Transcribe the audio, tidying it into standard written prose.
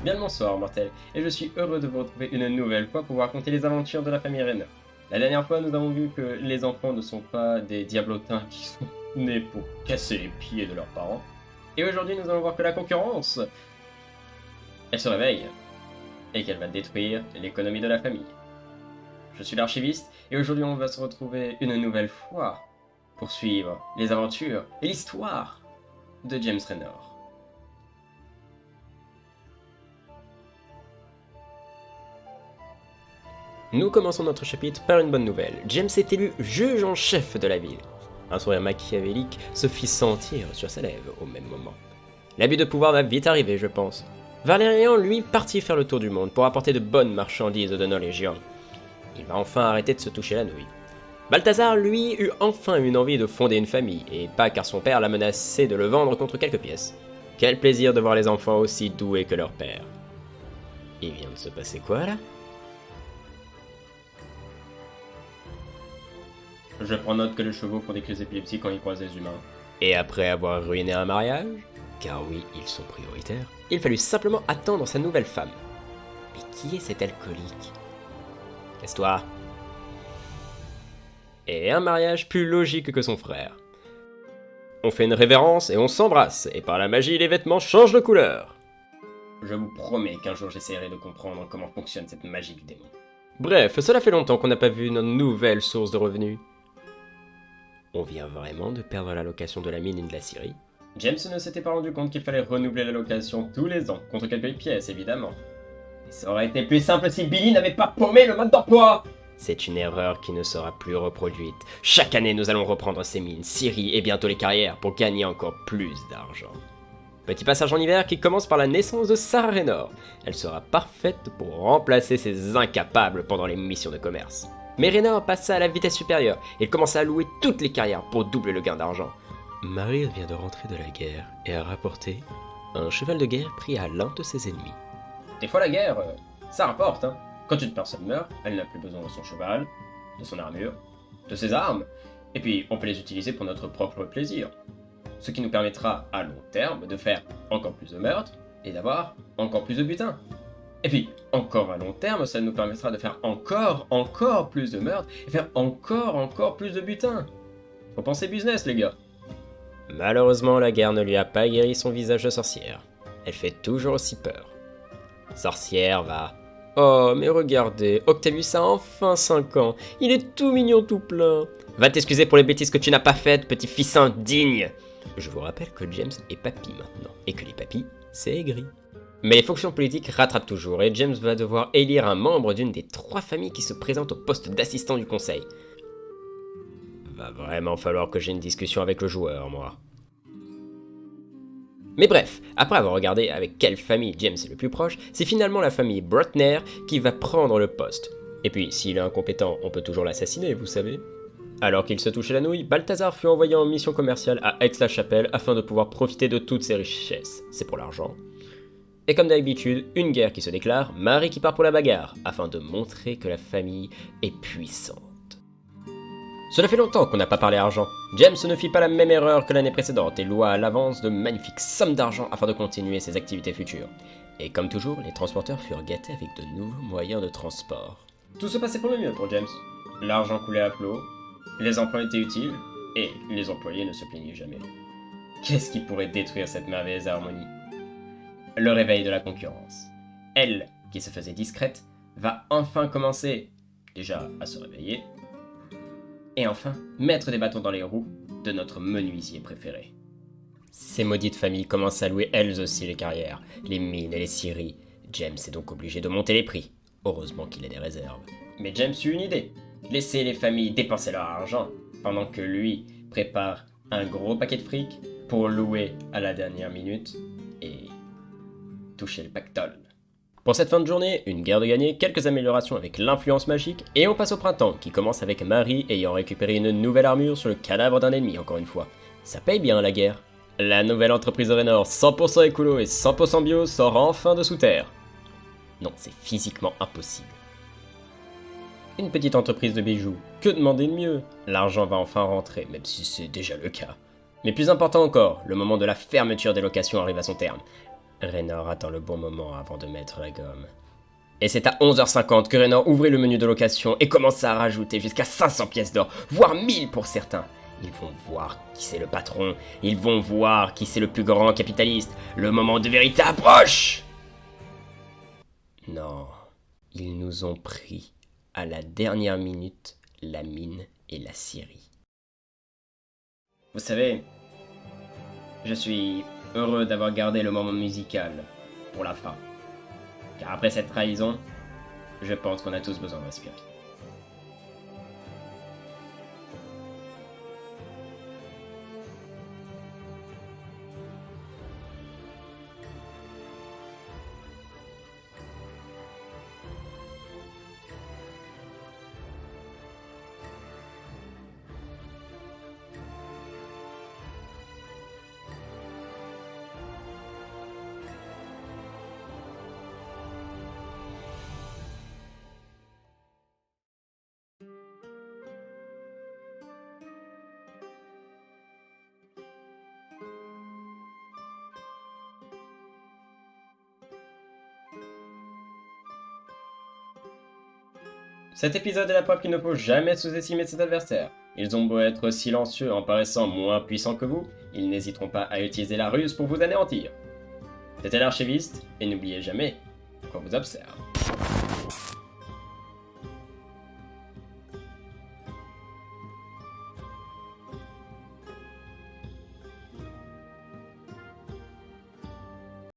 Bien le bonsoir, mortel, et je suis heureux de vous retrouver une nouvelle fois pour vous raconter les aventures de la famille Renner. La dernière fois, nous avons vu que les enfants ne sont pas des diablotins qui sont nés pour casser les pieds de leurs parents. Et aujourd'hui, nous allons voir que la concurrence, elle se réveille, et qu'elle va détruire l'économie de la famille. Je suis l'archiviste, et aujourd'hui, on va se retrouver une nouvelle fois pour suivre les aventures et l'histoire de James Renner. Nous commençons notre chapitre par une bonne nouvelle. James est élu juge en chef de la ville. Un sourire machiavélique se fit sentir sur ses lèvres au même moment. L'abus de pouvoir va vite arriver, je pense. Valérian, lui, partit faire le tour du monde pour apporter de bonnes marchandises de nos légions. Il va enfin arrêter de se toucher la nouille. Balthazar, lui, eut enfin une envie de fonder une famille, et pas car son père l'a menacé de le vendre contre quelques pièces. Quel plaisir de voir les enfants aussi doués que leur père. Il vient de se passer quoi, là ? Je prends note que les chevaux font des crises épileptiques quand ils croisent les humains. Et après avoir ruiné un mariage, car oui, ils sont prioritaires, il fallut simplement attendre sa nouvelle femme. Mais qui est cet alcoolique ? Laisse-toi. Et un mariage plus logique que son frère. On fait une révérence et on s'embrasse, et par la magie, les vêtements changent de couleur. Je vous promets qu'un jour j'essaierai de comprendre comment fonctionne cette magie du démon. Bref, cela fait longtemps qu'on n'a pas vu notre nouvelle source de revenus. On vient vraiment de perdre la location de la mine et de la scierie. James ne s'était pas rendu compte qu'il fallait renouveler la location tous les ans, contre quelques pièces évidemment. Et ça aurait été plus simple si Billy n'avait pas paumé le mode d'emploi. C'est une erreur qui ne sera plus reproduite. Chaque année, nous allons reprendre ces mines, scieries et bientôt les carrières pour gagner encore plus d'argent. Petit passage en hiver qui commence par la naissance de Sarah Raynor. Elle sera parfaite pour remplacer ces incapables pendant les missions de commerce. Mais Raynor passa à la vitesse supérieure et commença à louer toutes les carrières pour doubler le gain d'argent. Marie vient de rentrer de la guerre et a rapporté un cheval de guerre pris à l'un de ses ennemis. Des fois la guerre, ça rapporte, hein. Quand une personne meurt, elle n'a plus besoin de son cheval, de son armure, de ses armes, et puis on peut les utiliser pour notre propre plaisir. Ce qui nous permettra à long terme de faire encore plus de meurtres et d'avoir encore plus de butin. Et puis, encore à long terme, ça nous permettra de faire encore plus de meurtres et faire encore plus de butin. Faut penser business, les gars. Malheureusement, la guerre ne lui a pas guéri son visage de sorcière. Elle fait toujours aussi peur. Sorcière va... Oh, mais regardez, Octavius a enfin 5 ans. Il est tout mignon, tout plein. Va t'excuser pour les bêtises que tu n'as pas faites, petit fils indigne. Je vous rappelle que James est papy maintenant, et que les papys, c'est aigri. Mais les fonctions politiques rattrapent toujours, et James va devoir élire un membre d'une des 3 familles qui se présentent au poste d'assistant du conseil. Va vraiment falloir que j'ai une discussion avec le joueur, moi. Mais bref, après avoir regardé avec quelle famille James est le plus proche, c'est finalement la famille Brotner qui va prendre le poste. Et puis, s'il est incompétent, on peut toujours l'assassiner, vous savez. Alors qu'il se touchait la nouille, Balthazar fut envoyé en mission commerciale à Aix-la-Chapelle afin de pouvoir profiter de toutes ses richesses. C'est pour l'argent. Et comme d'habitude, une guerre qui se déclare, Marie qui part pour la bagarre, afin de montrer que la famille est puissante. Cela fait longtemps qu'on n'a pas parlé argent. James ne fit pas la même erreur que l'année précédente et loua à l'avance de magnifiques sommes d'argent afin de continuer ses activités futures. Et comme toujours, les transporteurs furent gâtés avec de nouveaux moyens de transport. Tout se passait pour le mieux pour James. L'argent coulait à flot, les emplois étaient utiles, et les employés ne se plaignaient jamais. Qu'est-ce qui pourrait détruire cette merveilleuse harmonie ? Le réveil de la concurrence. Elle, qui se faisait discrète, va enfin commencer, déjà à se réveiller, et enfin mettre des bâtons dans les roues de notre menuisier préféré. Ces maudites familles commencent à louer elles aussi les carrières, les mines et les scieries. James est donc obligé de monter les prix. Heureusement qu'il a des réserves. Mais James eut une idée. Laisser les familles dépenser leur argent, pendant que lui prépare un gros paquet de fric pour louer à la dernière minute et toucher le pactole. Pour cette fin de journée, une guerre de gagnée, quelques améliorations avec l'influence magique, et on passe au printemps, qui commence avec Marie ayant récupéré une nouvelle armure sur le cadavre d'un ennemi encore une fois. Ça paye bien la guerre. La nouvelle entreprise de Raynor, 100% écolo et 100% bio, sort enfin de sous terre. Non, c'est physiquement impossible. Une petite entreprise de bijoux, que demander de mieux ? L'argent va enfin rentrer, même si c'est déjà le cas. Mais plus important encore, le moment de la fermeture des locations arrive à son terme. Raynor attend le bon moment avant de mettre la gomme. Et c'est à 11h50 que Raynor ouvrit le menu de location et commença à rajouter jusqu'à 500 pièces d'or, voire 1000 pour certains. Ils vont voir qui c'est le patron, ils vont voir qui c'est le plus grand capitaliste. Le moment de vérité approche! Non, ils nous ont pris à la dernière minute la mine et la scierie. Vous savez, je suis heureux d'avoir gardé le moment musical pour la fin. Car après cette trahison, je pense qu'on a tous besoin de respirer. Cet épisode est la preuve qu'il ne faut jamais sous-estimer ses adversaires. Ils ont beau être silencieux en paraissant moins puissants que vous, ils n'hésiteront pas à utiliser la ruse pour vous anéantir. C'était l'archiviste, et n'oubliez jamais qu'on vous observe.